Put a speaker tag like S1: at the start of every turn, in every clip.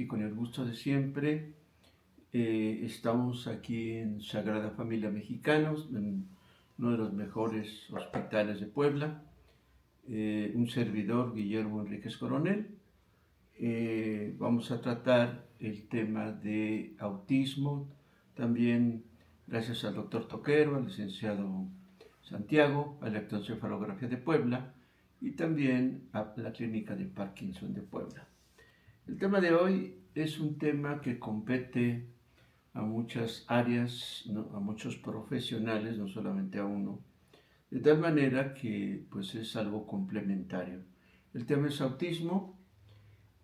S1: y con el gusto de siempre. Estamos aquí en Sagrada Familia Mexicanos, en uno de los mejores hospitales de Puebla. Un servidor, Guillermo Enríquez Coronel. Vamos a tratar el tema de autismo, también gracias al doctor Toquero, al licenciado Santiago, a la electroencefalografía de Puebla y también a la clínica de Parkinson de Puebla. El tema de hoy es un tema que compete a muchas áreas, ¿no? A muchos profesionales, no solamente a uno, de tal manera que pues es algo complementario. El tema es autismo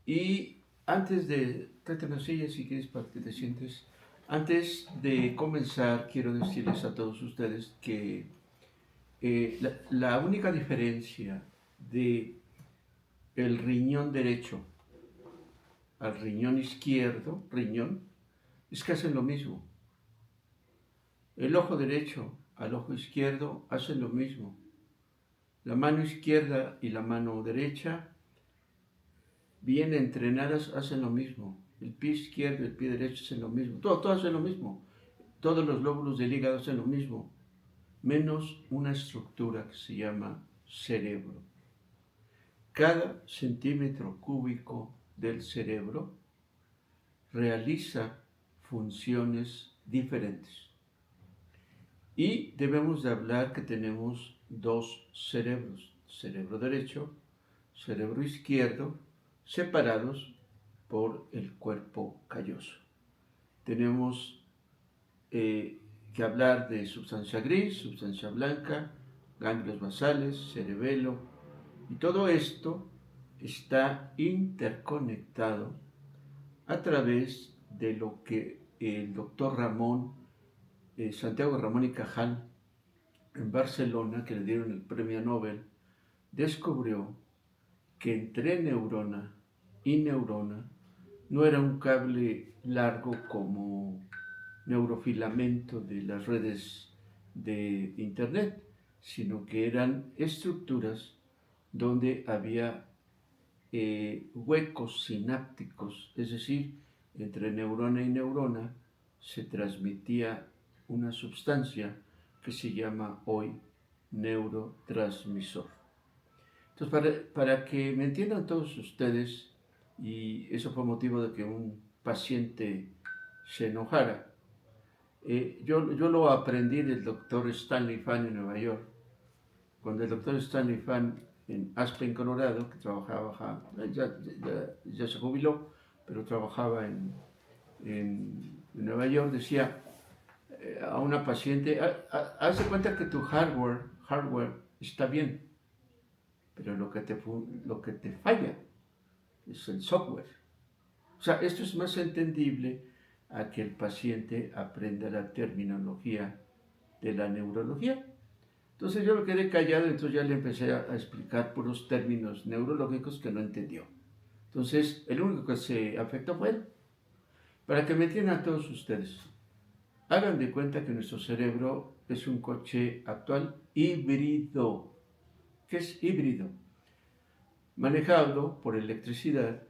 S1: y antes de, tráete una silla si quieres para que te sientes. Antes de comenzar quiero decirles a todos ustedes que la única diferencia de el riñón derecho al riñón izquierdo, es que hacen lo mismo. El ojo derecho al ojo izquierdo hacen lo mismo. La mano izquierda y la mano derecha, bien entrenadas, hacen lo mismo. El pie izquierdo y el pie derecho hacen lo mismo. Todo hacen lo mismo. Todos los lóbulos del hígado hacen lo mismo, menos una estructura que se llama cerebro. Cada centímetro cúbico del cerebro realiza funciones diferentes. Y debemos de hablar que tenemos dos cerebros, cerebro derecho, cerebro izquierdo, separados por el cuerpo calloso. Tenemos que hablar de sustancia gris, sustancia blanca, ganglios basales, cerebelo, y todo esto está interconectado a través de lo que el doctor Santiago Ramón y Cajal, en Barcelona, que le dieron el premio Nobel, descubrió que entre neurona y neurona no era un cable largo como neurofilamento de las redes de internet, sino que eran estructuras donde había huecos sinápticos, es decir, entre neurona y neurona se transmitía una sustancia que se llama hoy neurotransmisor. Entonces, para que me entiendan todos ustedes, y eso fue motivo de que un paciente se enojara, yo lo aprendí del doctor Stanley Fan en Nueva York, cuando el doctor Stanley Fan en Aspen, Colorado, que trabajaba, ya se jubiló, pero trabajaba en Nueva York, decía a una paciente, haz de cuenta que tu hardware está bien, pero lo que te falla es el software. O sea, esto es más entendible a que el paciente aprenda la terminología de la neurología. Entonces yo me quedé callado, entonces ya le empecé a explicar puros términos neurológicos que no entendió. Entonces, el único que se afectó fue él. Para que me entiendan todos ustedes, hagan de cuenta que nuestro cerebro es un coche actual híbrido. ¿Qué es híbrido? Manejado por electricidad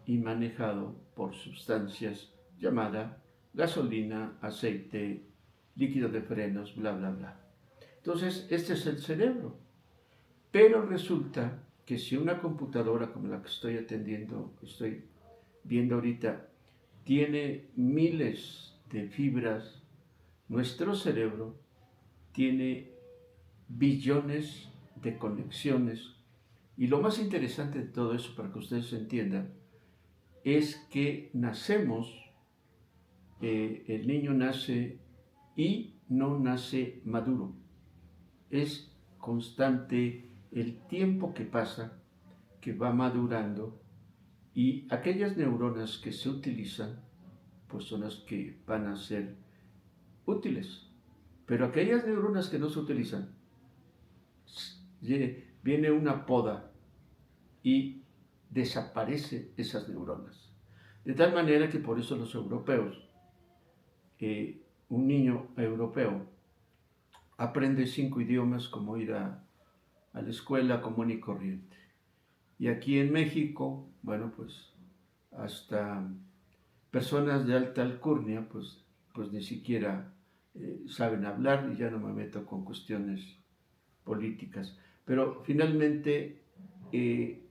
S1: y manejado por sustancias llamadas gasolina, aceite, líquido de frenos, bla, bla, bla. Entonces, este es el cerebro. Pero resulta que si una computadora como la que estoy atendiendo, que estoy viendo ahorita, tiene miles de fibras, nuestro cerebro tiene billones de conexiones. Y lo más interesante de todo eso, para que ustedes entiendan, es que el niño nace y no nace maduro. Es constante el tiempo que pasa, que va madurando, y aquellas neuronas que se utilizan, pues son las que van a ser útiles. Pero aquellas neuronas que no se utilizan, viene una poda y desaparece esas neuronas. De tal manera que por eso los europeos, un niño europeo aprende 5 idiomas como ir a la escuela común y corriente. Y aquí en México, bueno, pues hasta personas de alta alcurnia, pues ni siquiera saben hablar, y ya no me meto con cuestiones políticas. Pero finalmente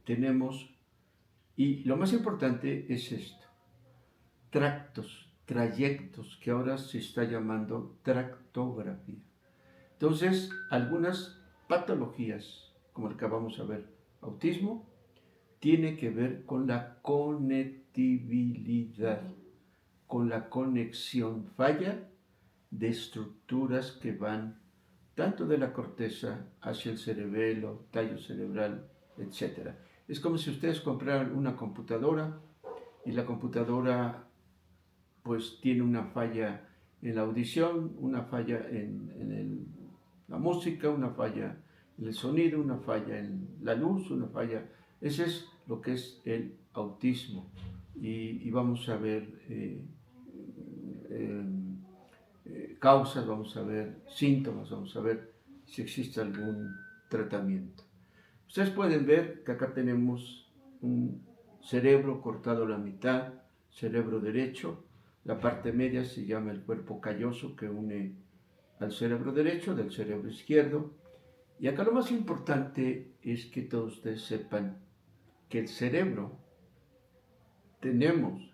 S1: tenemos, y lo más importante es esto, trayectos, que ahora se está llamando tractografía. Entonces, algunas patologías, como el que vamos a ver, autismo, tiene que ver con la conectividad, con la conexión, falla de estructuras que van tanto de la corteza hacia el cerebelo, tallo cerebral, etc. Es como si ustedes compraran una computadora y la computadora pues tiene una falla en la audición, una falla en la música, una falla en el sonido, una falla en la luz, una falla. Ese es lo que es el autismo. Y vamos a ver eh, causas, vamos a ver síntomas, vamos a ver si existe algún tratamiento. Ustedes pueden ver que acá tenemos un cerebro cortado a la mitad, cerebro derecho. La parte media se llama el cuerpo calloso, que une al cerebro derecho del cerebro izquierdo. Y acá lo más importante es que todos ustedes sepan que el cerebro tenemos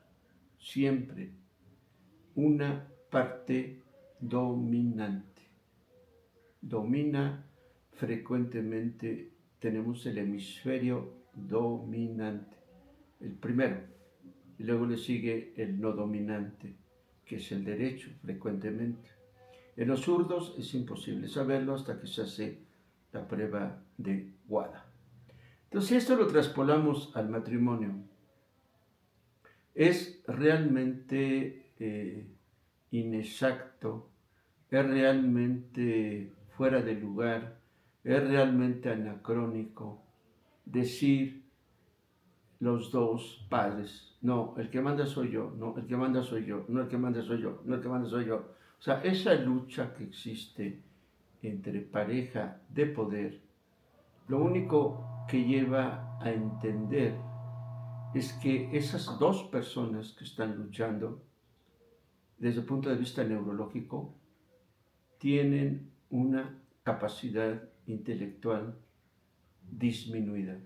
S1: siempre una parte dominante. Domina frecuentemente, tenemos el hemisferio dominante, el primero, y luego le sigue el no dominante, que es el derecho frecuentemente. En los zurdos es imposible saberlo hasta que se hace la prueba de WADA. Entonces, si esto lo traspolamos al matrimonio, es realmente inexacto, es realmente fuera de lugar, es realmente anacrónico decir los dos padres, no, el que manda soy yo, no, el que manda soy yo, no, el que manda soy yo, no, el que manda soy yo. O sea, esa lucha que existe entre pareja de poder, lo único que lleva a entender es que esas dos personas que están luchando, desde el punto de vista neurológico, tienen una capacidad intelectual disminuida.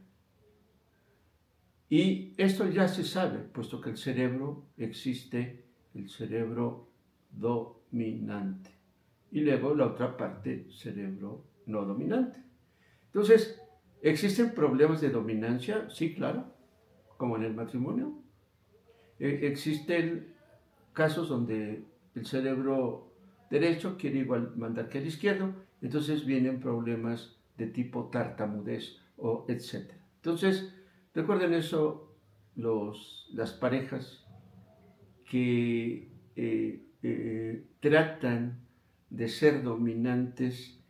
S1: Y esto ya se sabe, puesto que el cerebro existe, el cerebro dominante, y luego la otra parte, cerebro no dominante. Entonces, ¿existen problemas de dominancia? Sí, claro, como en el matrimonio. Existen casos donde el cerebro derecho quiere igual mandar que el izquierdo, entonces vienen problemas de tipo tartamudez o etc. Entonces, recuerden eso, las parejas que tratan de ser dominantes,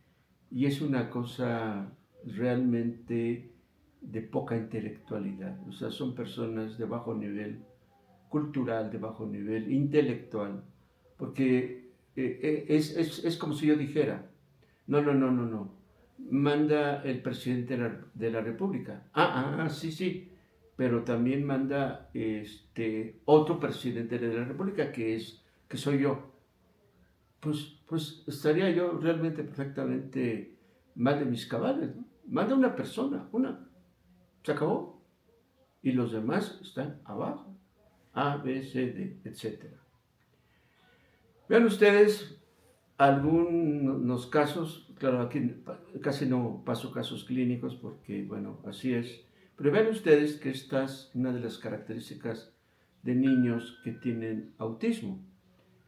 S1: y es una cosa realmente de poca intelectualidad. O sea, son personas de bajo nivel cultural, de bajo nivel intelectual, porque es como si yo dijera, no, manda el presidente de la República. Sí, sí, pero también manda otro presidente de la República que soy yo. Pues estaría yo realmente perfectamente mal de mis cabales, ¿no? Manda una persona, una, se acabó, y los demás están abajo, A, B, C, D, etc. Vean ustedes algunos casos, claro, aquí casi no paso casos clínicos porque, bueno, así es, pero vean ustedes que esta es una de las características de niños que tienen autismo,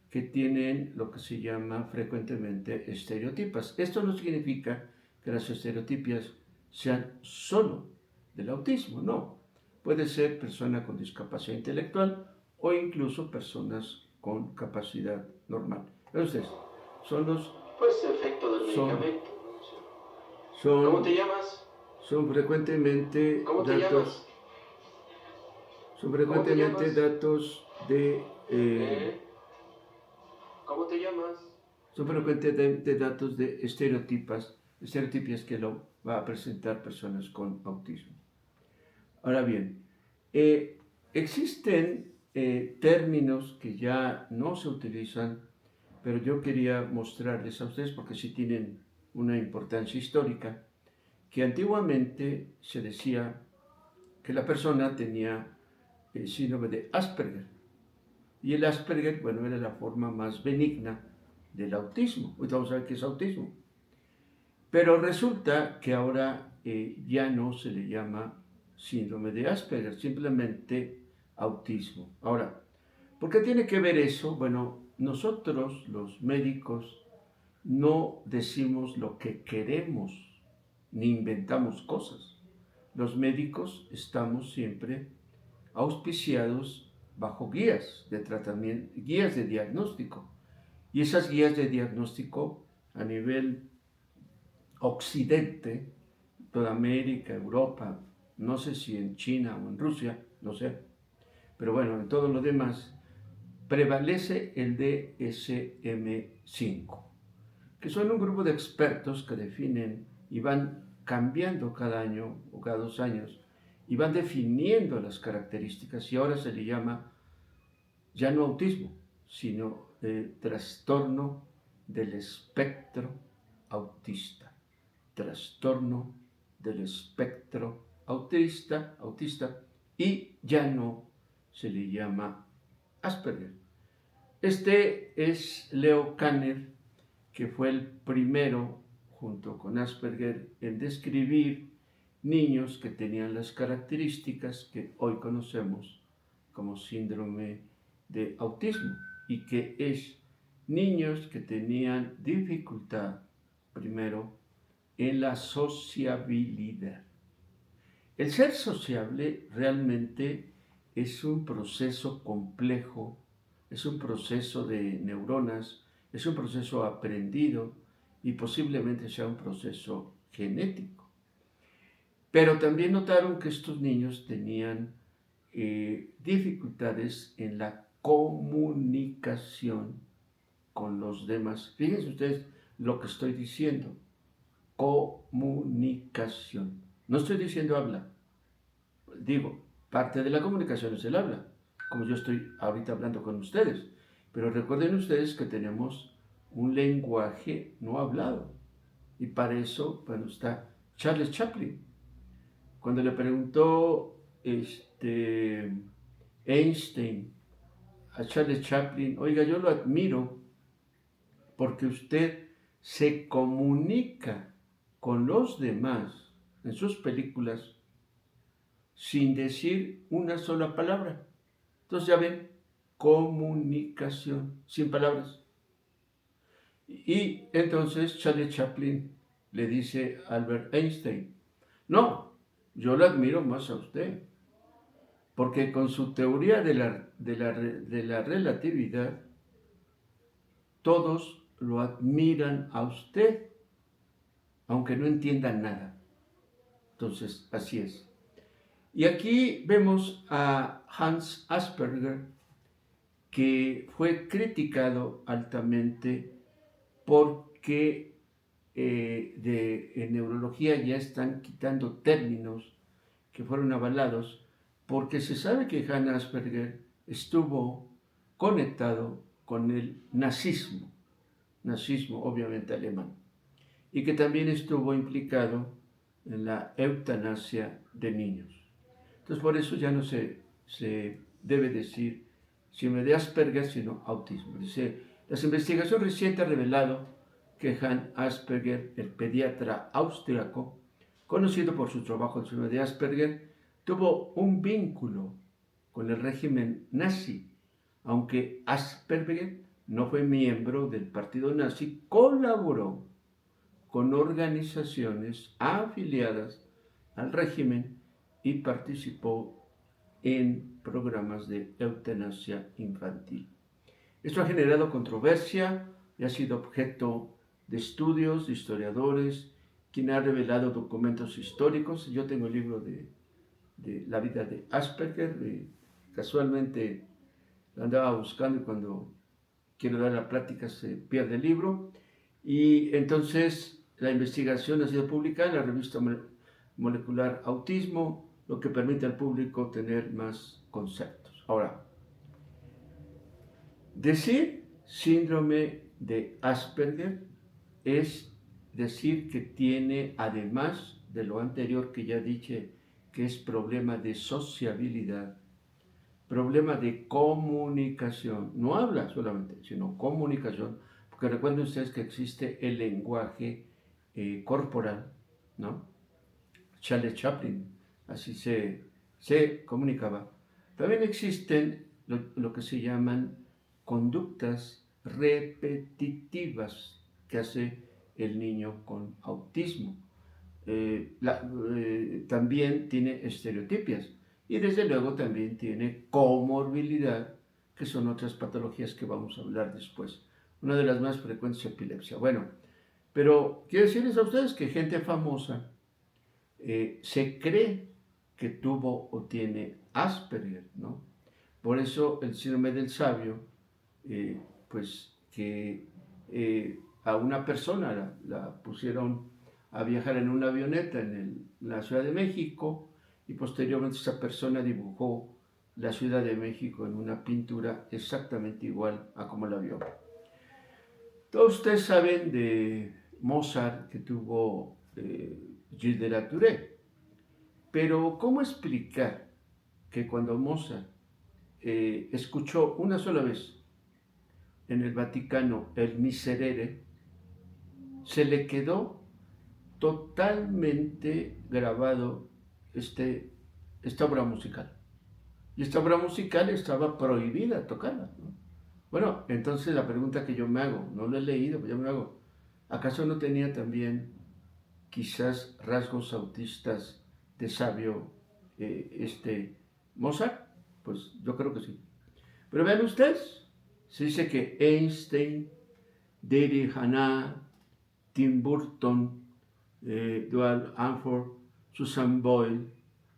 S1: que tienen lo que se llama frecuentemente estereotipas. Esto no significa que las estereotipias sean solo del autismo, no. Puede ser persona con discapacidad intelectual o incluso personas con capacidad normal. Entonces, son los...
S2: Pues efecto del
S1: son,
S2: medicamento.
S1: son,
S2: ¿Cómo te llamas?
S1: son frecuentemente
S2: ¿Cómo te
S1: datos,
S2: llamas?
S1: son
S2: ¿Cómo te
S1: frecuentemente
S2: llamas?
S1: datos de
S2: ¿Eh? ¿Cómo te llamas?
S1: son frecuentemente datos de estereotipias que lo va a presentar personas con autismo. Ahora bien, existen términos que ya no se utilizan, pero yo quería mostrarles a ustedes porque sí tienen una importancia histórica, que antiguamente se decía que la persona tenía el síndrome de Asperger. Y el Asperger, bueno, era la forma más benigna del autismo. Hoy vamos a ver qué es autismo. Pero resulta que ahora ya no se le llama síndrome de Asperger, simplemente autismo. Ahora, ¿por qué tiene que ver eso? Bueno, nosotros los médicos no decimos lo que queremos, ni inventamos cosas. Los médicos estamos siempre auspiciados bajo guías de tratamiento, guías de diagnóstico. Y esas guías de diagnóstico a nivel occidente, toda América, Europa, no sé si en China o en Rusia, no sé, pero bueno, en todo lo demás, prevalece el DSM-5, que son un grupo de expertos que definen y van cambiando cada año o cada 2 años y van definiendo las características y ahora se le llama ya no autismo, sino trastorno del espectro autista. Trastorno del espectro autista y ya no se le llama Asperger. Este es Leo Kanner, que fue el primero, junto con Asperger, en describir niños que tenían las características que hoy conocemos como síndrome de autismo y que es niños que tenían dificultad, primero, en la sociabilidad. El ser sociable realmente es un proceso complejo, es un proceso de neuronas, es un proceso aprendido y posiblemente sea un proceso genético. Pero también notaron que estos niños tenían dificultades en la comunicación con los demás. Fíjense ustedes lo que estoy diciendo. Comunicación. No estoy diciendo habla. Digo, parte de la comunicación es el habla, como yo estoy ahorita hablando con ustedes. Pero recuerden ustedes que tenemos un lenguaje no hablado. Y para eso, bueno, está Charles Chaplin. Cuando le preguntó Einstein a Charles Chaplin, oiga, yo lo admiro porque usted se comunica con los demás en sus películas sin decir una sola palabra. Entonces ya ven, comunicación sin palabras. Y entonces Charlie Chaplin le dice a Albert Einstein, no, yo le admiro más a usted, porque con su teoría de la relatividad, todos lo admiran a usted, aunque no entiendan nada. Entonces, así es. Y aquí vemos a Hans Asperger, que fue criticado altamente porque en neurología ya están quitando términos que fueron avalados, porque se sabe que Hans Asperger estuvo conectado con el nazismo obviamente alemán, y que también estuvo implicado en la eutanasia de niños. Entonces por eso ya no se debe decir síndrome de Asperger, sino autismo. Dice, las investigaciones recientes han revelado que Hans Asperger, el pediatra austriaco, conocido por su trabajo en síndrome de Asperger, tuvo un vínculo con el régimen nazi, aunque Asperger no fue miembro del partido nazi, colaboró con organizaciones afiliadas al régimen y participó en programas de eutanasia infantil. Esto ha generado controversia y ha sido objeto de estudios de historiadores, quien ha revelado documentos históricos. Yo tengo el libro de la vida de Asperger, casualmente lo andaba buscando y cuando quiero dar la plática se pierde el libro. Y entonces la investigación ha sido publicada en la revista molecular Autismo, lo que permite al público tener más conceptos. Ahora, Decir síndrome de Asperger es decir que tiene, además de lo anterior que ya dije, que es problema de sociabilidad, problema de comunicación, no habla solamente, sino comunicación, porque recuerden ustedes que existe el lenguaje corporal, ¿no? Charles Chaplin, así se comunicaba. También existen lo que se llaman conductas repetitivas que hace el niño con autismo. También tiene estereotipias y desde luego también tiene comorbilidad, que son otras patologías que vamos a hablar después. Una de las más frecuentes es epilepsia. Bueno, pero quiero decirles a ustedes que gente famosa se cree que tuvo o tiene Asperger, ¿no? Por eso el síndrome del sabio, pues que a una persona la pusieron a viajar en una avioneta en la Ciudad de México y posteriormente esa persona dibujó la Ciudad de México en una pintura exactamente igual a como la vio. Todos ustedes saben de Mozart que tuvo Gilles de la Tourette, pero ¿cómo explicar que cuando Mozart escuchó una sola vez en el Vaticano el Miserere, se le quedó totalmente grabado esta obra musical? Y esta obra musical estaba prohibida tocarla, ¿no? Bueno, entonces la pregunta que yo me hago, no lo he leído, pero yo me hago, ¿acaso no tenía también quizás rasgos autistas de sabio Mozart? Pues yo creo que sí. Pero vean ustedes, se dice que Einstein, Didi Haná, Tim Burton, Dual Anford, Susan Boyle,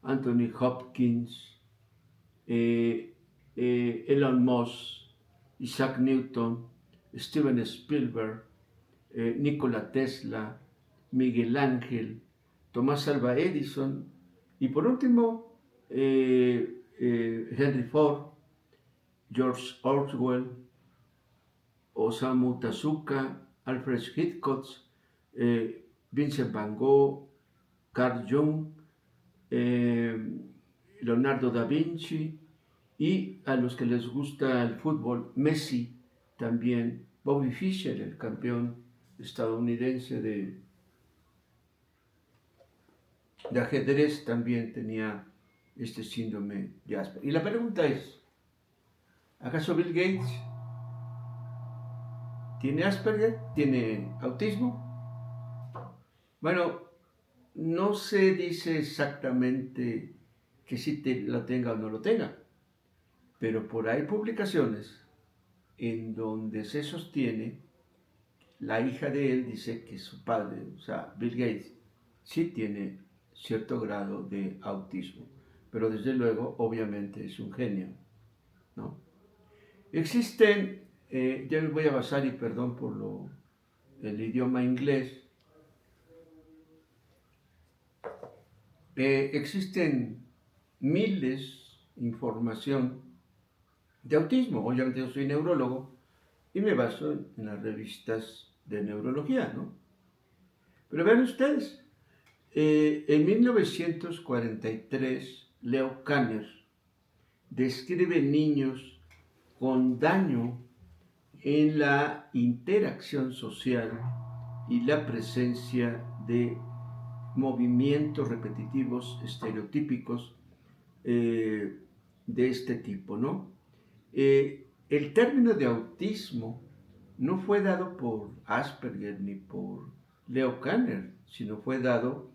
S1: Anthony Hopkins, Elon Musk, Isaac Newton, Steven Spielberg, Nikola Tesla, Miguel Ángel, Tomás Alva Edison y por último Henry Ford, George Orwell, Osamu Tezuka, Alfred Hitchcock, Vincent Van Gogh, Carl Jung, Leonardo da Vinci y a los que les gusta el fútbol, Messi también, Bobby Fischer, el campeón estadounidense de ajedrez, también tenía este síndrome de Asperger. Y la pregunta es, ¿acaso Bill Gates tiene Asperger? ¿Tiene autismo? Bueno, no se dice exactamente que sí lo tenga o no lo tenga, pero por ahí hay publicaciones en donde se sostiene, la hija de él dice que su padre, o sea, Bill Gates, sí tiene cierto grado de autismo, pero desde luego, obviamente, es un genio, ¿no? Existen, ya me voy a basar, y perdón por el idioma inglés, existen miles de información de autismo. Obviamente yo soy neurólogo y me baso en las revistas de neurología, ¿no? Pero vean ustedes, en 1943, Leo Kanner describe niños con daño en la interacción social y la presencia de movimientos repetitivos estereotípicos de este tipo, ¿no? El término de autismo no fue dado por Asperger ni por Leo Kanner, sino fue dado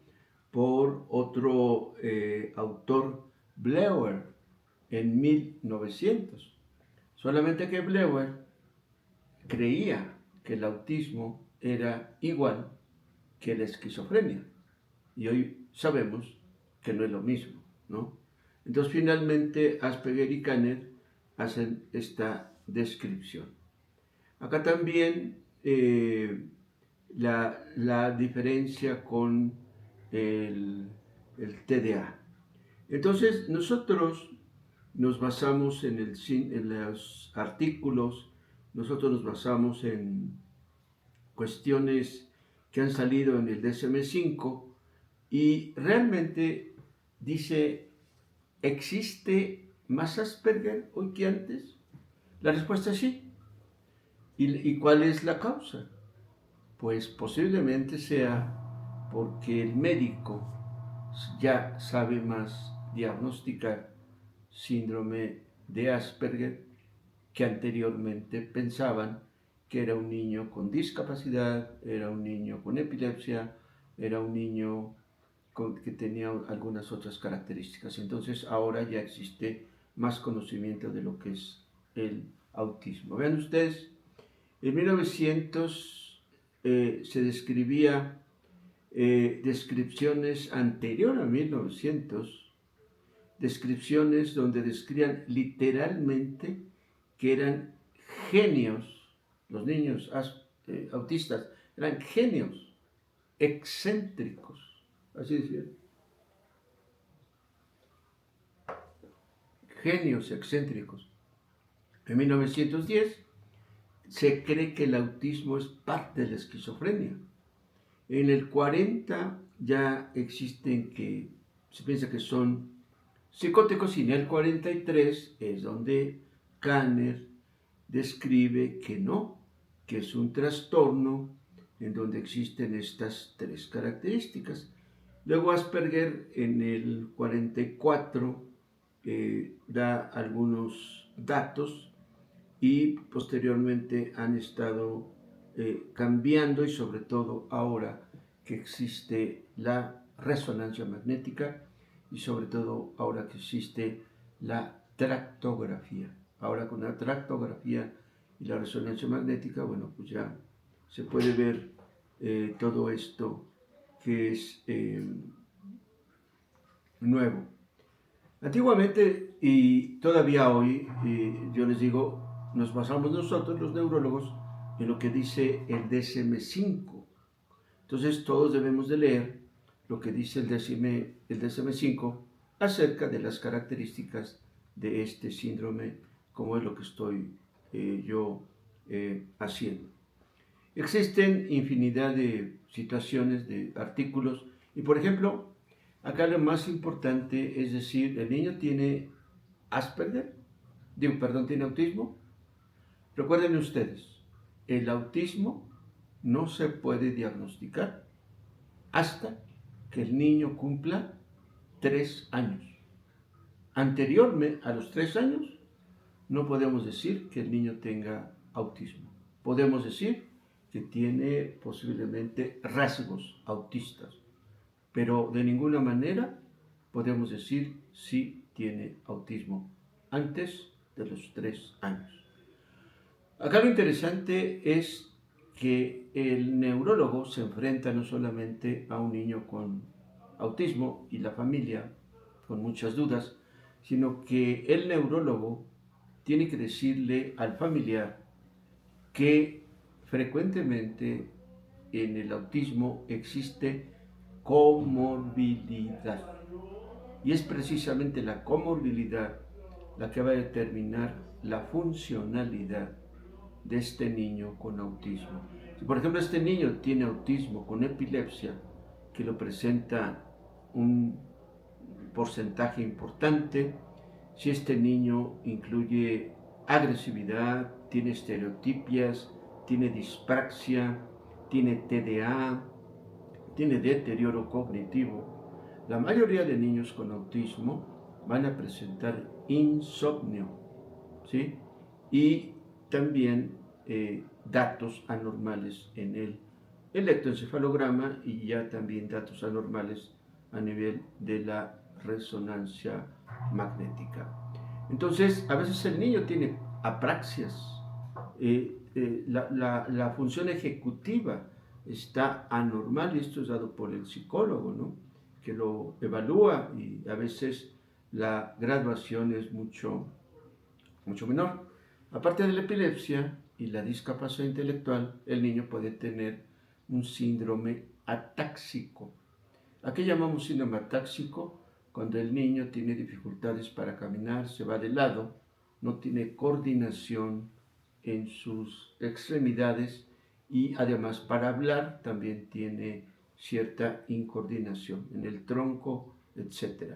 S1: por otro autor, Bleuer, en 1900. Solamente que Bleuer creía que el autismo era igual que la esquizofrenia. Y hoy sabemos que no es lo mismo, ¿no? Entonces, finalmente, Asperger y Kanner hacen esta descripción. Acá también la diferencia con el TDA. Entonces, nosotros nos basamos en los artículos, nosotros nos basamos en cuestiones que han salido en el DSM-5 y realmente dice, ¿existe más Asperger hoy que antes? La respuesta es sí. ¿Y cuál es la causa? Pues posiblemente sea porque el médico ya sabe más diagnosticar síndrome de Asperger que anteriormente pensaban que era un niño con discapacidad, era un niño con epilepsia, era un niño que tenía algunas otras características. Entonces ahora ya existe más conocimiento de lo que es el autismo. Vean ustedes, en 1900 se describía descripciones anterior a 1900, descripciones donde describían literalmente que eran genios, los niños autistas eran genios, excéntricos, así decían, genios excéntricos. En 1910 se cree que el autismo es parte de la esquizofrenia. En el 40 ya existen que se piensa que son psicóticos y en el 43 es donde Kanner describe que no, que es un trastorno en donde existen estas tres características. Luego Asperger en el 44 da algunos datos y posteriormente han estado cambiando y sobre todo ahora que existe la resonancia magnética y sobre todo ahora que existe la tractografía. Ahora con la tractografía y la resonancia magnética, bueno, pues ya se puede ver todo esto que es nuevo. Antiguamente y todavía hoy, yo les digo, nos basamos nosotros, los neurólogos, en lo que dice el DSM-5. Entonces todos debemos de leer lo que dice el DSM-5 acerca de las características de este síndrome, como es lo que estoy yo haciendo. Existen infinidad de situaciones, de artículos, y por ejemplo, acá lo más importante es decir, el niño tiene Asperger, tiene autismo. Recuerden ustedes, el autismo no se puede diagnosticar hasta que el niño cumpla 3 años. Anteriormente a los 3 años, no podemos decir que el niño tenga autismo. Podemos decir que tiene posiblemente rasgos autistas, pero de ninguna manera podemos decir si tiene autismo antes de los 3 años. Acá lo interesante es que el neurólogo se enfrenta no solamente a un niño con autismo y la familia con muchas dudas, sino que el neurólogo tiene que decirle al familiar que frecuentemente en el autismo existe comorbilidad. Y es precisamente la comorbilidad la que va a determinar la funcionalidad de este niño con autismo. Si por ejemplo este niño tiene autismo con epilepsia, que lo presenta un porcentaje importante, si este niño incluye agresividad, tiene estereotipias, tiene dispraxia, tiene TDA, tiene deterioro cognitivo, la mayoría de niños con autismo van a presentar insomnio, ¿sí? Y también datos anormales en el electroencefalograma y ya también datos anormales a nivel de la resonancia magnética. Entonces, a veces el niño tiene apraxias, la función ejecutiva está anormal y esto es dado por el psicólogo, ¿no? Que lo evalúa y a veces la graduación es mucho menor. Aparte de la epilepsia y la discapacidad intelectual, el niño puede tener un síndrome atáxico. ¿A qué llamamos síndrome atáxico? cuando el niño tiene dificultades para caminar, se va de lado, no tiene coordinación en sus extremidades y además para hablar también tiene cierta incoordinación en el tronco, etc.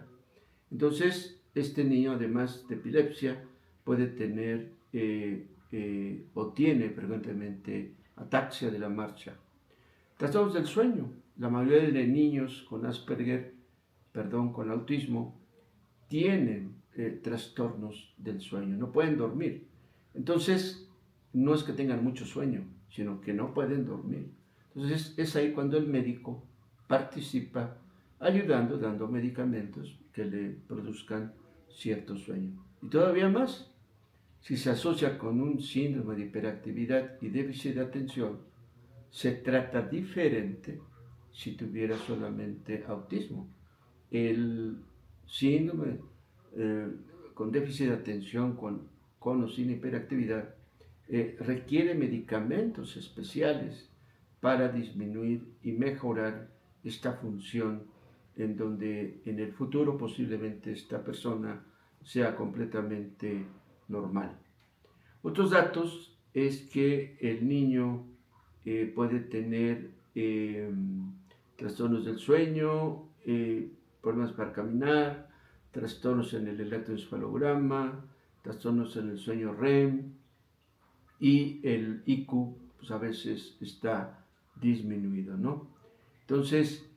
S1: Entonces, este niño, además de epilepsia, puede tener o tiene frecuentemente ataxia de la marcha. Trastornos del sueño. La mayoría de niños con Asperger, con autismo, tienen trastornos del sueño, no pueden dormir. Entonces, no es que tengan mucho sueño, sino que no pueden dormir. Entonces, es ahí cuando el médico participa ayudando, dando medicamentos que le produzcan cierto sueño. Y todavía más, si se asocia con un síndrome de hiperactividad y déficit de atención, se trata diferente si tuviera solamente autismo. El síndrome con déficit de atención, con o sin hiperactividad, requiere medicamentos especiales para disminuir y mejorar esta función en donde en el futuro posiblemente esta persona sea completamente normal. Otros datos es que el niño puede tener trastornos del sueño, problemas para caminar, trastornos en el electroencefalograma, trastornos en el sueño REM y el IQ pues a veces está disminuido, ¿no? Entonces,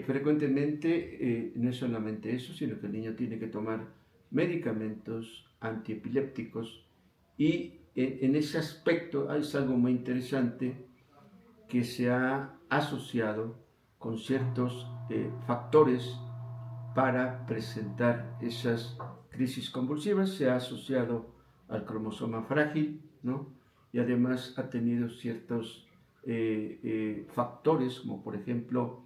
S1: frecuentemente no es solamente eso, sino que el niño tiene que tomar medicamentos antiepilépticos y en ese aspecto es algo muy interesante que se ha asociado con ciertos factores para presentar esas crisis convulsivas. Se ha asociado al cromosoma frágil, ¿no? Y además ha tenido ciertos factores, como por ejemplo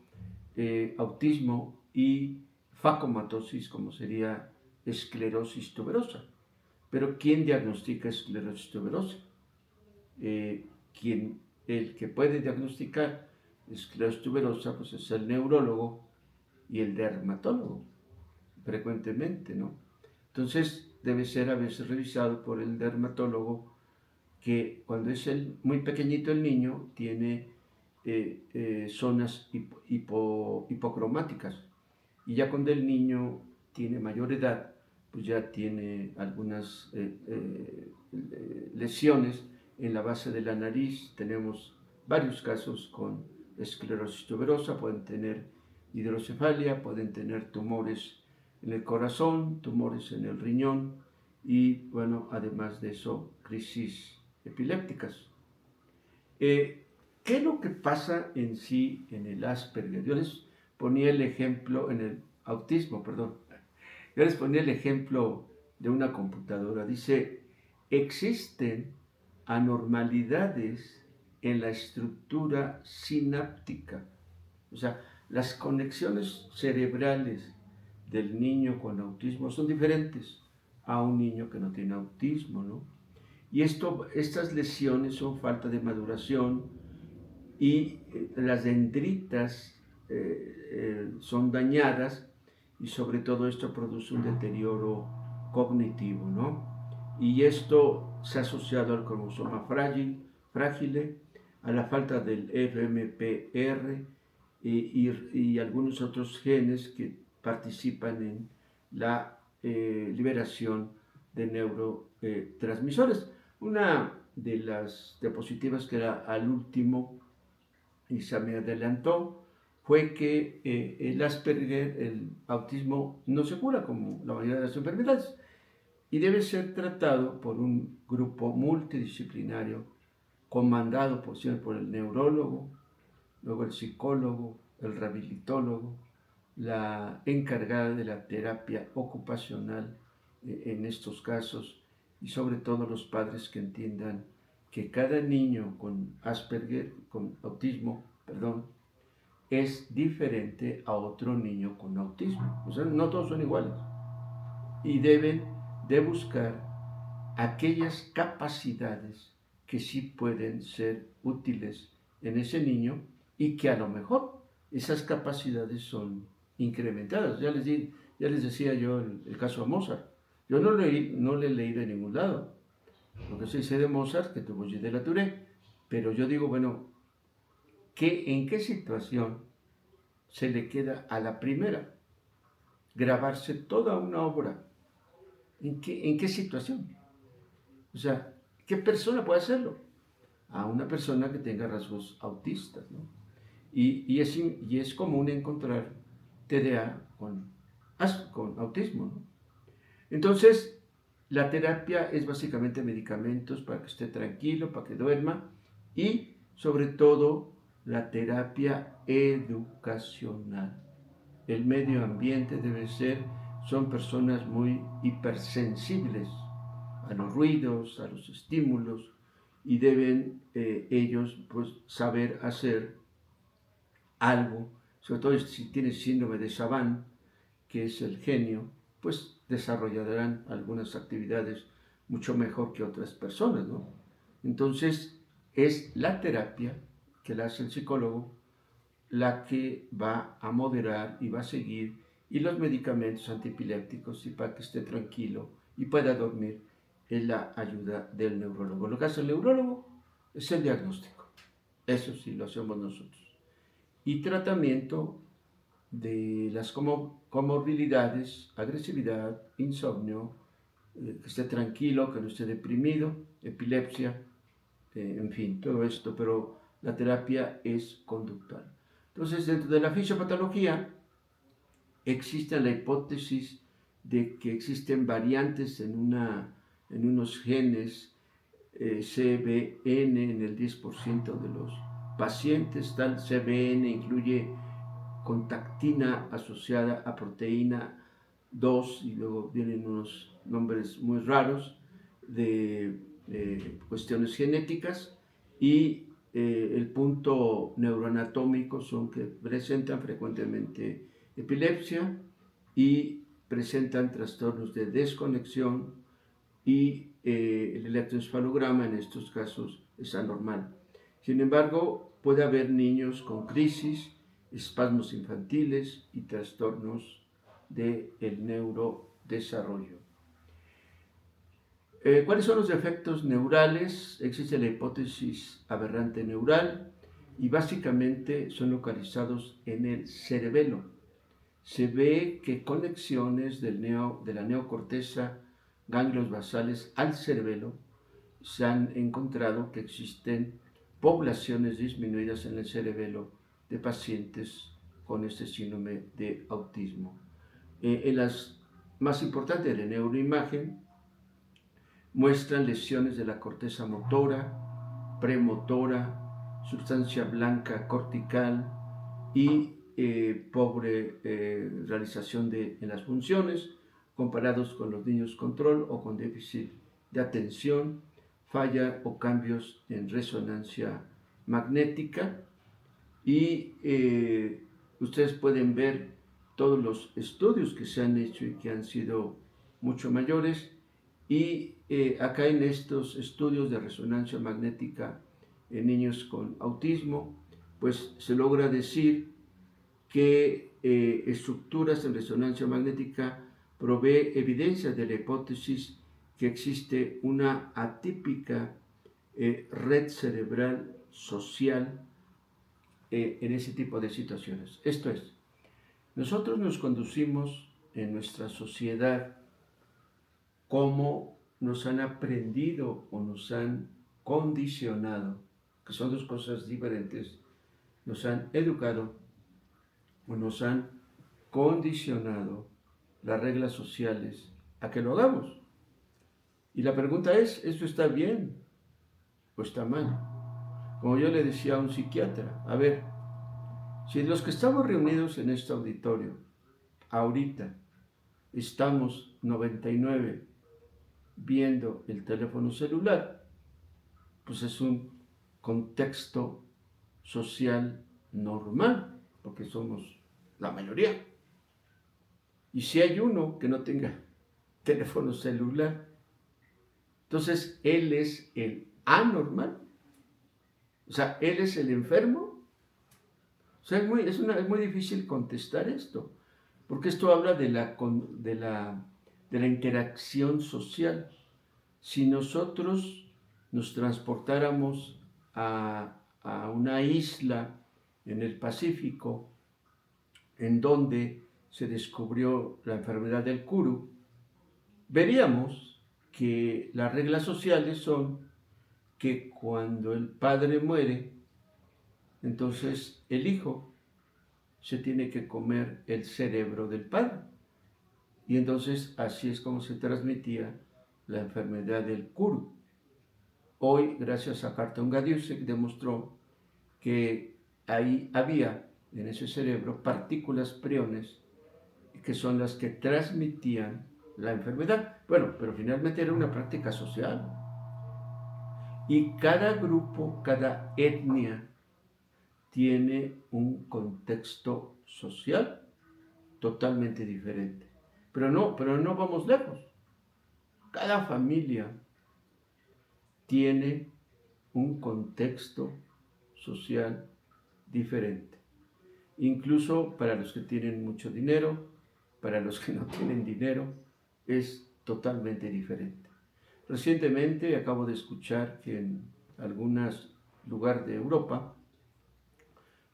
S1: autismo y facomatosis, como sería esclerosis tuberosa. Pero ¿quién diagnostica esclerosis tuberosa? El que puede diagnosticar esclerosis tuberosa pues es el neurólogo y el dermatólogo, frecuentemente, ¿no? Entonces debe ser a veces revisado por el dermatólogo, que cuando es muy pequeñito el niño tiene zonas hipocromáticas, y ya cuando el niño tiene mayor edad, pues ya tiene algunas lesiones en la base de la nariz. Tenemos varios casos con esclerosis tuberosa, pueden tener hidrocefalia, pueden tener tumores en el corazón, tumores en el riñón y, bueno, además de eso, crisis epilépticas. ¿Qué es lo que pasa en sí en el Asperger? Yo les ponía el ejemplo en el autismo, perdón. Yo les ponía el ejemplo de una computadora. Dice, existen anormalidades en la estructura sináptica. O sea, las conexiones cerebrales del niño con autismo son diferentes a un niño que no tiene autismo, ¿no? Y estas lesiones son falta de maduración y las dendritas son dañadas, y sobre todo esto produce un deterioro cognitivo, ¿no? Y esto se ha asociado al cromosoma frágil, a la falta del FMPR y algunos otros genes que participan en la liberación de neurotransmisores. Una de las diapositivas que era al último y se me adelantó fue que el Asperger, el autismo, no se cura como la mayoría de las enfermedades y debe ser tratado por un grupo multidisciplinario comandado siempre por el neurólogo, luego el psicólogo, el rehabilitólogo, la encargada de la terapia ocupacional en estos casos, y sobre todo los padres que entiendan que cada niño con Asperger, con autismo, es diferente a otro niño con autismo. O sea, no todos son iguales. Y deben de buscar aquellas capacidades que sí pueden ser útiles en ese niño y que a lo mejor esas capacidades son incrementadas. Ya Ya les decía yo el caso a Mozart. Yo no le he leído en ningún lado. Lo que sí sé de Mozart, que tuvo de la Touré, pero yo digo, bueno, ¿en qué situación se le queda a la primera grabarse toda una obra? En qué situación? O sea, ¿qué persona puede hacerlo? A una persona que tenga rasgos autistas, ¿no? Y es común encontrar TDA con autismo, ¿no? Entonces, la terapia es básicamente medicamentos para que esté tranquilo, para que duerma y, sobre todo, la terapia educacional. El medio ambiente son personas muy hipersensibles a los ruidos, a los estímulos y deben ellos pues saber hacer algo, sobre todo si tiene síndrome de Savant, que es el genio, pues desarrollarán algunas actividades mucho mejor que otras personas, ¿no? Entonces, es la terapia que la hace el psicólogo la que va a moderar y va a seguir, y los medicamentos antiepilépticos y para que esté tranquilo y pueda dormir es la ayuda del neurólogo. Lo que hace el neurólogo es el diagnóstico, eso sí lo hacemos nosotros, y tratamiento de las comorbilidades, agresividad, insomnio, que esté tranquilo, que no esté deprimido, epilepsia, en fin, todo esto, pero la terapia es conductual. Entonces, dentro de la fisiopatología, existe la hipótesis de que existen variantes en unos genes CBN en el 10% de los pacientes. Tal CBN incluye contactina asociada a proteína 2 y luego vienen unos nombres muy raros de cuestiones genéticas y el punto neuroanatómico son que presentan frecuentemente epilepsia y presentan trastornos de desconexión y el electroencefalograma en estos casos es anormal. Sin embargo, puede haber niños con crisis, espasmos infantiles y trastornos del neurodesarrollo. ¿Cuáles son los defectos neurales? Existe la hipótesis aberrante neural y básicamente son localizados en el cerebelo. Se ve que conexiones de la neocorteza, ganglios basales al cerebelo, se han encontrado que existen poblaciones disminuidas en el cerebelo de pacientes con este síndrome de autismo. En las más importantes de neuroimagen muestran lesiones de la corteza motora, premotora, sustancia blanca cortical y pobre realización en las funciones comparados con los niños control o con déficit de atención, falla o cambios en resonancia magnética y ustedes pueden ver todos los estudios que se han hecho y que han sido mucho mayores y acá en estos estudios de resonancia magnética en niños con autismo pues se logra decir que estructuras en resonancia magnética provee evidencia de la hipótesis que existe una atípica red cerebral social en ese tipo de situaciones. Esto es, nosotros nos conducimos en nuestra sociedad como nos han aprendido o nos han condicionado, que son dos cosas diferentes, nos han educado o nos han condicionado las reglas sociales a que lo hagamos. Y la pregunta es, ¿esto está bien o está mal? Como yo le decía a un psiquiatra, a ver, si los que estamos reunidos en este auditorio, ahorita, estamos 99 viendo el teléfono celular, pues es un contexto social normal, porque somos la mayoría. Y si hay uno que no tenga teléfono celular, entonces él es el anormal. O sea, él es el enfermo. O sea, es muy difícil contestar esto. porque esto habla de la interacción social. Si nosotros nos transportáramos a una isla en el Pacífico, en donde se descubrió la enfermedad del Kuru, veríamos que las reglas sociales son que cuando el padre muere, entonces el hijo se tiene que comer el cerebro del padre. Y entonces así es como se transmitía la enfermedad del Kuru. Hoy, gracias a Carton Gadiusek, demostró que ahí había en ese cerebro partículas priones que son las que transmitían la enfermedad. Bueno, pero finalmente era una práctica social. Y cada grupo, cada etnia tiene un contexto social totalmente diferente. Pero no vamos lejos. Cada familia tiene un contexto social diferente. Incluso para los que tienen mucho dinero, para los que no tienen dinero, es totalmente diferente. Recientemente acabo de escuchar que en algunos lugares de Europa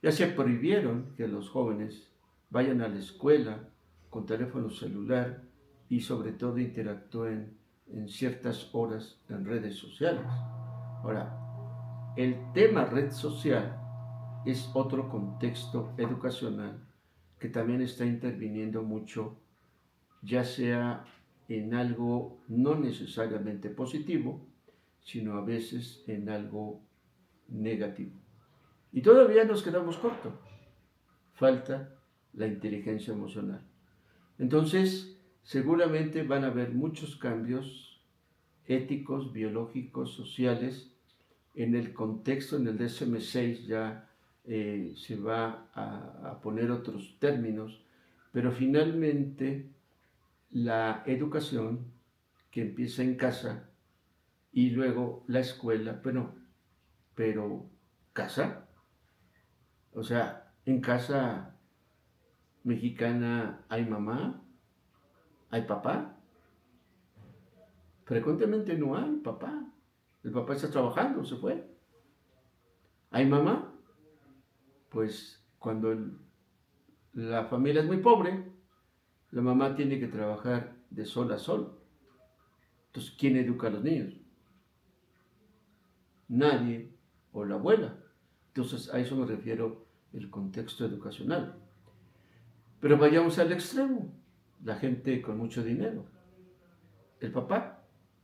S1: ya se prohibieron que los jóvenes vayan a la escuela con teléfono celular y sobre todo interactúen en ciertas horas en redes sociales. Ahora, el tema red social es otro contexto educacional que también está interviniendo mucho, ya sea en algo no necesariamente positivo, sino a veces en algo negativo. Y todavía nos quedamos cortos. Falta la inteligencia emocional. Entonces, seguramente van a haber muchos cambios éticos, biológicos, sociales. En el contexto, en el DSM-6 ya se va a poner otros términos, pero finalmente la educación que empieza en casa y luego la escuela, bueno, pero casa, o sea, en casa mexicana hay mamá, hay papá, frecuentemente no hay papá, el papá está trabajando, se fue, hay mamá, pues cuando la familia es muy pobre, la mamá tiene que trabajar de sol a sol. Entonces, ¿quién educa a los niños? Nadie, o la abuela. Entonces, a eso me refiero el contexto educacional. Pero vayamos al extremo, la gente con mucho dinero. El papá,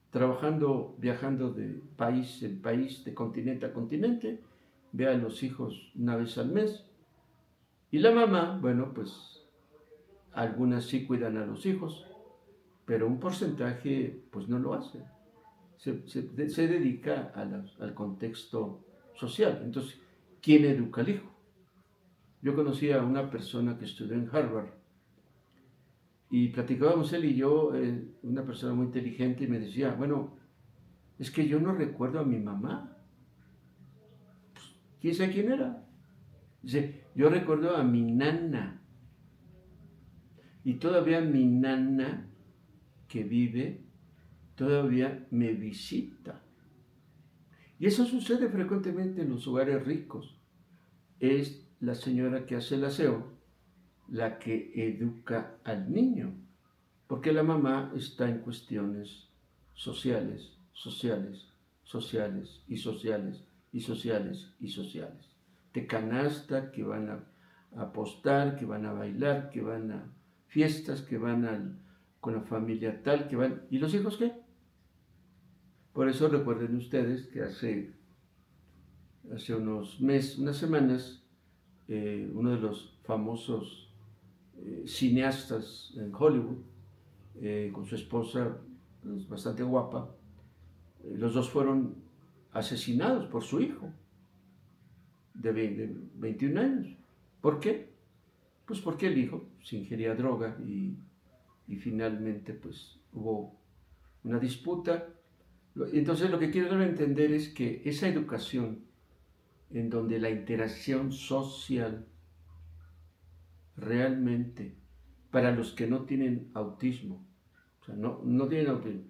S1: trabajando, viajando de país en país, de continente a continente, ve a los hijos una vez al mes. Y la mamá, bueno, pues algunas sí cuidan a los hijos, pero un porcentaje pues no lo hace. Se dedica al contexto social. Entonces, ¿quién educa al hijo? Yo conocí a una persona que estudió en Harvard y platicábamos él y yo, una persona muy inteligente, y me decía, bueno, es que yo no recuerdo a mi mamá. ¿Quién sabe quién era? Dice, yo recuerdo a mi nana. Y todavía mi nana que vive, todavía me visita. Y eso sucede frecuentemente en los hogares ricos. Es la señora que hace el aseo la que educa al niño, porque la mamá está en cuestiones sociales, sociales, sociales y sociales y sociales y sociales. De canasta, que van a apostar, que van a bailar, que van a fiestas, que van con la familia tal, que van... ¿Y los hijos qué? Por eso recuerden ustedes que hace unos meses, unas semanas, uno de los famosos cineastas en Hollywood, con su esposa, pues, bastante guapa, los dos fueron asesinados por su hijo de 21 años. ¿Por qué? Pues porque el hijo se ingería droga y finalmente pues hubo una disputa. Entonces lo que quiero dar a entender es que esa educación en donde la interacción social realmente para los que no tienen autismo. O sea, no tienen autismo.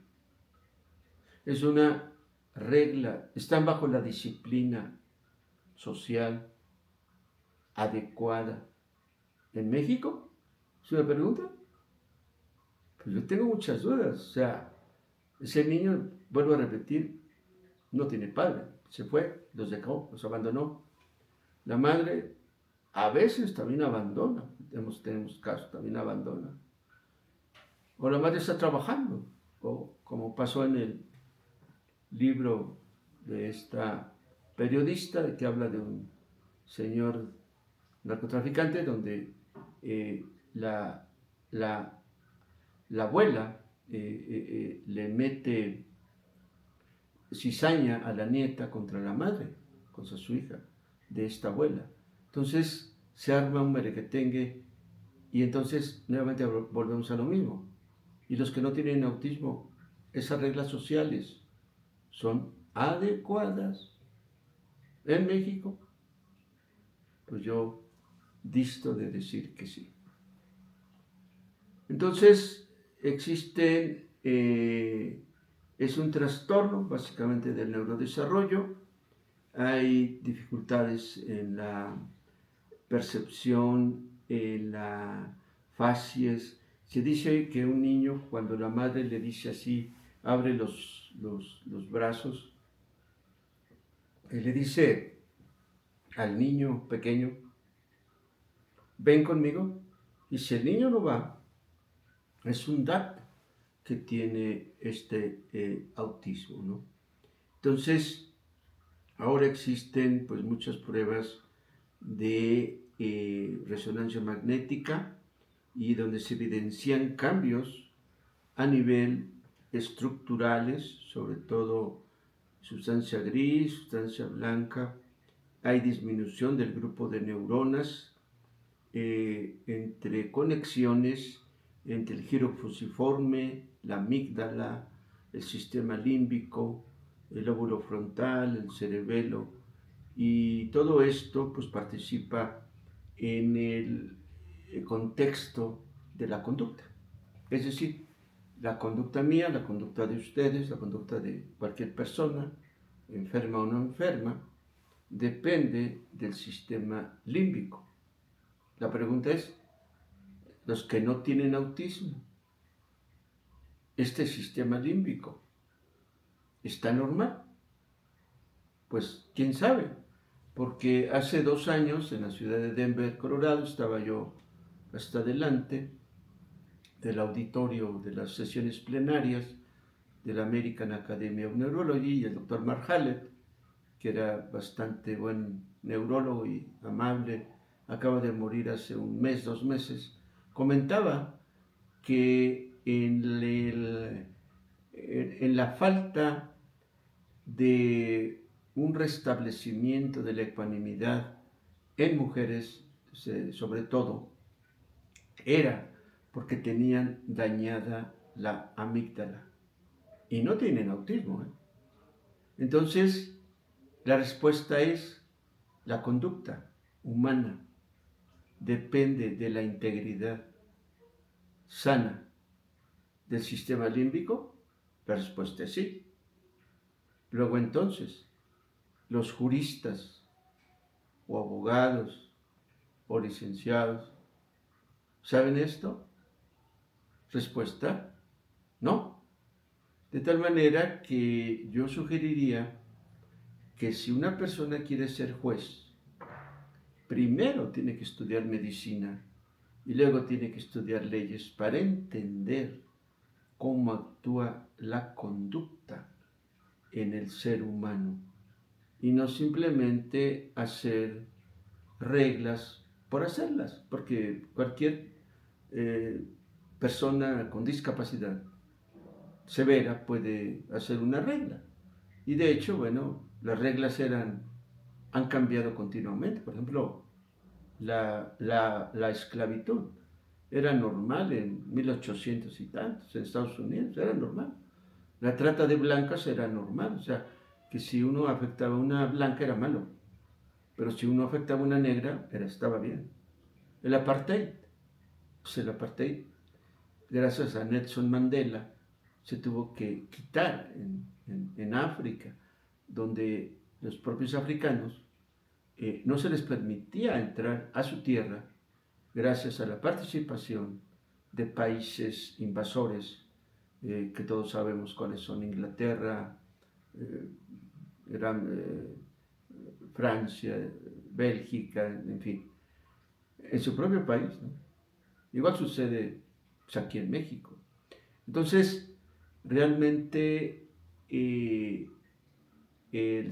S1: Es una regla, están bajo la disciplina social adecuada. ¿En México? ¿Es una pregunta? Pues yo tengo muchas dudas. O sea, ese niño, vuelvo a repetir, no tiene padre. Se fue, los dejó, los abandonó. La madre a veces también abandona. Tenemos casos, también abandona. O la madre está trabajando, o como pasó en el libro de esta periodista que habla de un señor narcotraficante donde la, la, la abuela le mete cizaña a la nieta contra la madre, contra su hija, de esta abuela. Entonces se arma un merequetengue y entonces nuevamente volvemos a lo mismo. Y los que no tienen autismo, esas reglas sociales son adecuadas. En México, pues yo disto de decir que sí. Entonces, existen, es un trastorno básicamente del neurodesarrollo. Hay dificultades en la percepción, en la facies. Se dice que un niño, cuando la madre le dice así, abre los brazos, le dice al niño pequeño, ven conmigo, y si el niño no va, es un dato que tiene este autismo, ¿no? Entonces, ahora existen pues muchas pruebas de resonancia magnética y donde se evidencian cambios a nivel estructurales, sobre todo sustancia gris, sustancia blanca. Hay disminución del grupo de neuronas entre conexiones entre el giro fusiforme, la amígdala, el sistema límbico, el lóbulo frontal, el cerebelo, y todo esto pues participa en el contexto de la conducta. Es decir, la conducta mía, la conducta de ustedes, la conducta de cualquier persona, enferma o no enferma, depende del sistema límbico. La pregunta es, los que no tienen autismo, ¿este sistema límbico está normal? Pues quién sabe, porque hace 2 años en la ciudad de Denver, Colorado, estaba yo hasta adelante del auditorio de las sesiones plenarias de la American Academy of Neurology y el doctor Mark Hallett, que era bastante buen neurólogo y amable, acaba de morir hace un mes, 2 meses, comentaba que en la falta de un restablecimiento de la ecuanimidad en mujeres, sobre todo, era porque tenían dañada la amígdala y no tienen autismo. Entonces, la respuesta es la conducta humana depende de la integridad sana del sistema límbico. La respuesta es sí. Luego entonces, los juristas o abogados o licenciados, ¿saben esto? Respuesta, no. De tal manera que yo sugeriría que si una persona quiere ser juez, primero tiene que estudiar medicina y luego tiene que estudiar leyes para entender cómo actúa la conducta en el ser humano y no simplemente hacer reglas por hacerlas, porque cualquier persona con discapacidad severa puede hacer una regla. Y de hecho, bueno, las reglas han cambiado continuamente. Por ejemplo, la esclavitud era normal en 1800 y tantos, en Estados Unidos, era normal. La trata de blancas era normal, o sea, que si uno afectaba a una blanca era malo, pero si uno afectaba a una negra, estaba bien. El apartheid pues el apartheid, gracias a Nelson Mandela, se tuvo que quitar en África, donde los propios africanos no se les permitía entrar a su tierra gracias a la participación de países invasores, que todos sabemos cuáles son: Inglaterra, eh, Francia, Bélgica, en fin, en su propio país, ¿no? Igual sucede pues, aquí en México. Entonces, realmente el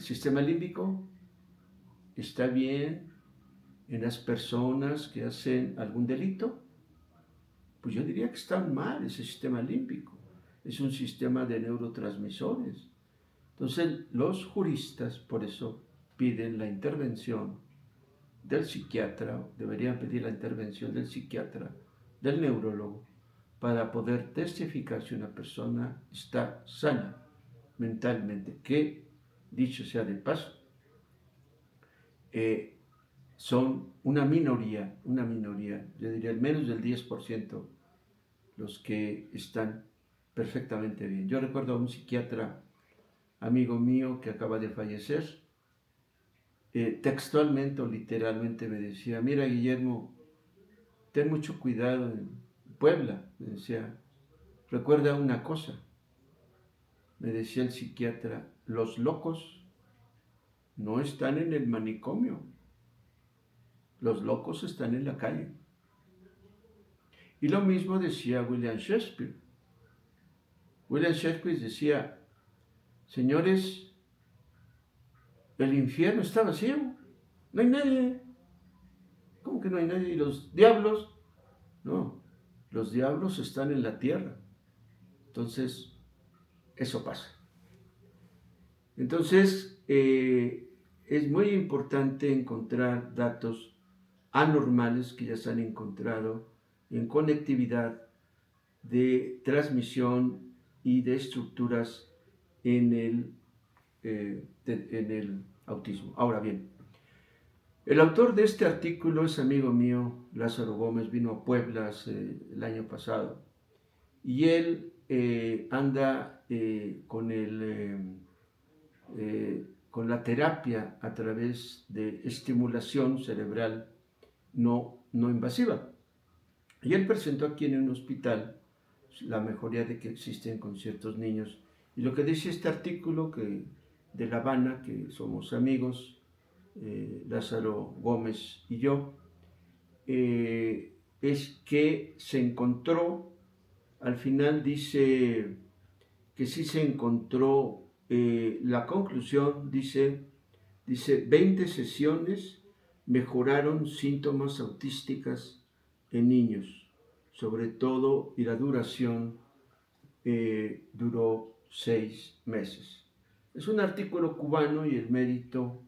S1: sistema límbico está bien en las personas que hacen algún delito. Pues yo diría que está mal ese sistema límbico. Es un sistema de neurotransmisores. Entonces, los juristas, por eso, piden la intervención del psiquiatra, deberían pedir la intervención del psiquiatra, del neurólogo, para poder testificar si una persona está sana mentalmente, que, dicho sea de paso, son una minoría, yo diría el menos del 10% los que están perfectamente bien. Yo recuerdo a un psiquiatra amigo mío que acaba de fallecer, textualmente o literalmente me decía: mira, Guillermo, ten mucho cuidado en Puebla, me decía, recuerda una cosa, me decía el psiquiatra, los locos no están en el manicomio, los locos están en la calle. Y lo mismo decía William Shakespeare. William Shakespeare decía: señores, el infierno está vacío, no hay nadie. ¿Cómo que no hay nadie? ¿Y los diablos? No, los diablos están en la tierra. Entonces, eso pasa. Entonces, es muy importante encontrar datos anormales que ya se han encontrado en conectividad de transmisión y de estructuras en el autismo. Ahora bien, el autor de este artículo es amigo mío, Lázaro Gómez, vino a Puebla el año pasado, y él anda con la terapia a través de estimulación cerebral no invasiva. Y él presentó aquí en un hospital la mejoría de que existen con ciertos niños. Y lo que dice este artículo de La Habana, que somos amigos, Lázaro Gómez y yo, es que se encontró, al final dice que sí se encontró, la conclusión dice 20 sesiones mejoraron síntomas autísticas en niños, sobre todo, y la duración duró 6 meses. Es un artículo cubano y el mérito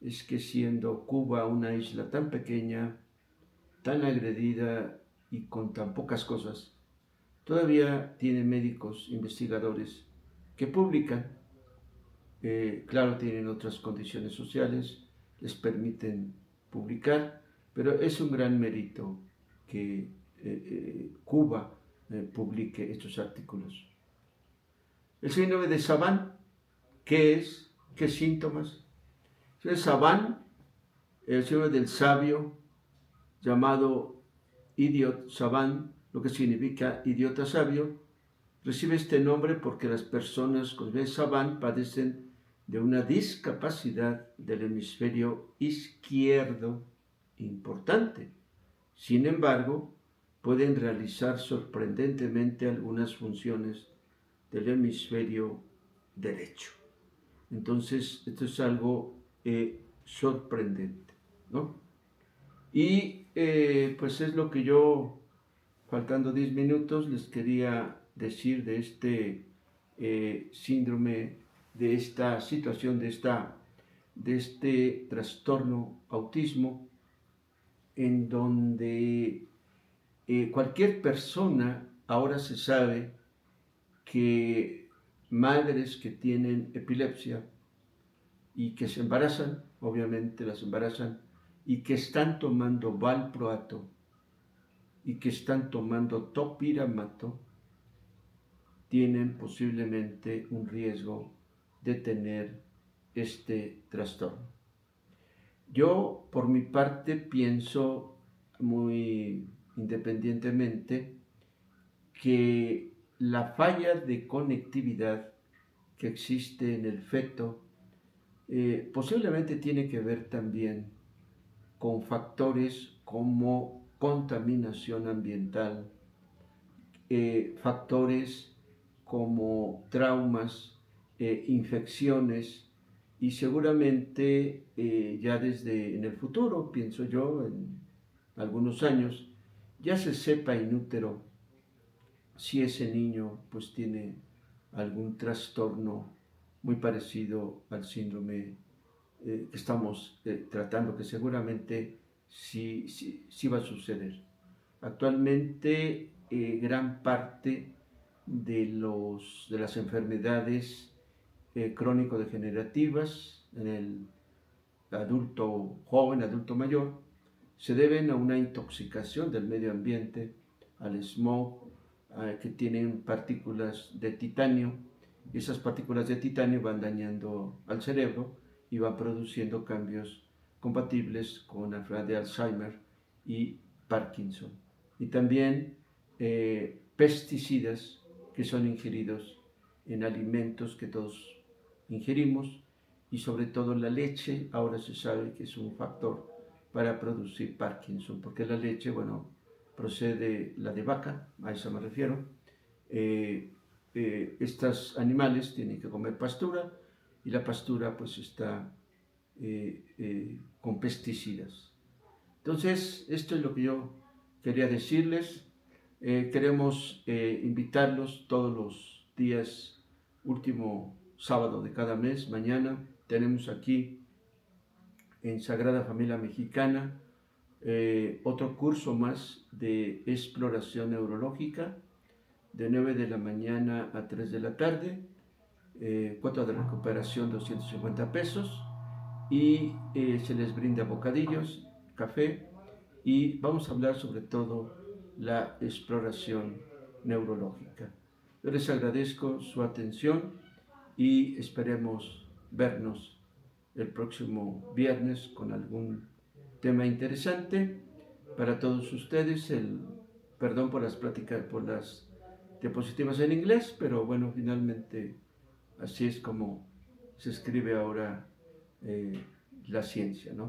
S1: es que, siendo Cuba una isla tan pequeña, tan agredida y con tan pocas cosas, todavía tiene médicos investigadores que publican. Claro, tienen otras condiciones sociales, les permiten publicar, pero es un gran mérito que Cuba publique estos artículos. El síndrome de Savant, ¿qué es? ¿Qué síntomas? El Savant, el síndrome del sabio, llamado idiot savant, lo que significa idiota sabio, recibe este nombre porque las personas con Savant padecen de una discapacidad del hemisferio izquierdo importante. Sin embargo, pueden realizar sorprendentemente algunas funciones del hemisferio derecho. Entonces, esto es algo sorprendente, ¿no? Y pues es lo que yo, faltando 10 minutos, les quería decir de este síndrome, de esta situación, de este trastorno autismo, en donde cualquier persona, ahora se sabe que madres que tienen epilepsia y que se embarazan, obviamente las embarazan, y que están tomando valproato, y que están tomando topiramato tienen posiblemente un riesgo de tener este trastorno. Yo, por mi parte, pienso muy independientemente que la falla de conectividad que existe en el feto posiblemente tiene que ver también con factores como contaminación ambiental, factores como traumas, infecciones y seguramente ya desde en el futuro, pienso yo, en algunos años, ya se sepa in útero si ese niño pues tiene algún trastorno muy parecido al síndrome que estamos tratando, que seguramente sí va a suceder. Actualmente gran parte de las enfermedades crónico-degenerativas en el adulto joven, adulto mayor, se deben a una intoxicación del medio ambiente, al smog, que tienen partículas de titanio. Esas partículas de titanio van dañando al cerebro y van produciendo cambios compatibles con la enfermedad de Alzheimer y Parkinson. Y también pesticidas que son ingeridos en alimentos que todos ingerimos y sobre todo la leche. Ahora se sabe que es un factor para producir Parkinson, porque la leche, bueno, procede la de vaca, a eso me refiero. Estos animales tienen que comer pastura y la pastura pues está con pesticidas. Entonces, esto es lo que yo quería decirles. Queremos invitarlos todos los días, último sábado de cada mes, mañana, tenemos aquí en Sagrada Familia Mexicana otro curso más de exploración neurológica de 9 de la mañana a 3 de la tarde, cuota de recuperación 250 pesos y se les brinda bocadillos, café y vamos a hablar sobre todo la exploración neurológica. Yo les agradezco su atención y esperemos vernos el próximo viernes con algún tema interesante para todos ustedes. Perdón por las pláticas, por las diapositivas en inglés, pero bueno, finalmente así es como se escribe ahora la ciencia, ¿no?